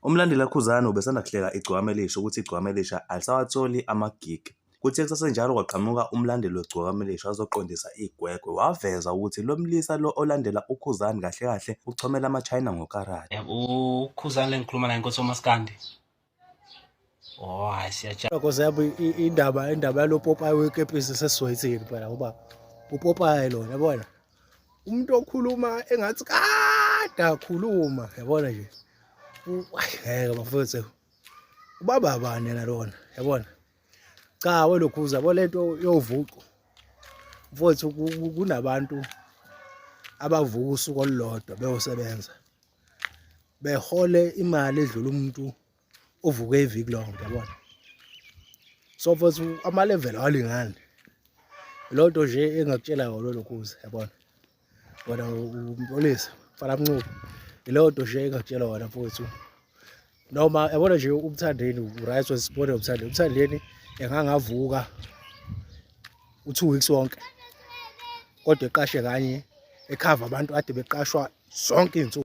Umlandeli kaKhuzani ubesanda kuhleka igcokama Elisha ukuthi igcokama Elisha alisawatholi ama-gig. Kuthe kusasenjalo kwaqhamuka umlandeli wegcokama Elisha wazoqondisa igwegwe, waveza ukuthi lo mlisa lo olandela uKhuzani kahle kahle uchomela ama-China ngokarate. Yabo uKhuzani lengikhuluma naye Nkosi uMaskandi. Oh hayi siyajabula. Because yabo indaba yalo Popeye wekepisi sesizoyithini phela ngoba uPopeye lo yabona. Umuntu okhuluma engathi kade akhuluma yabona nje. Ngeke bafuthe. Ubaba bani yena lona yabona. Cha welokhuza yabo lento yovuqo. Mfowethu kunabantu abavuka usuku olulodwa beyosebenza. Behole imali edlula umuntu ovuke iviki lonke yabona. So mfowethu ama level awalingani. Lo nto nje engakutshela yona lokhuza yabona. Wona umpolisi fana mncube. Lo nto nje engakutshela wona mfowethu. Noma yabona nje uMthandeni uright wasibone uMthandeni. uMthandeni engangavuka u2 weeks wonke. Kodwa eqashe kanye ekhava abantu ade beqashwa zonke izinsuku.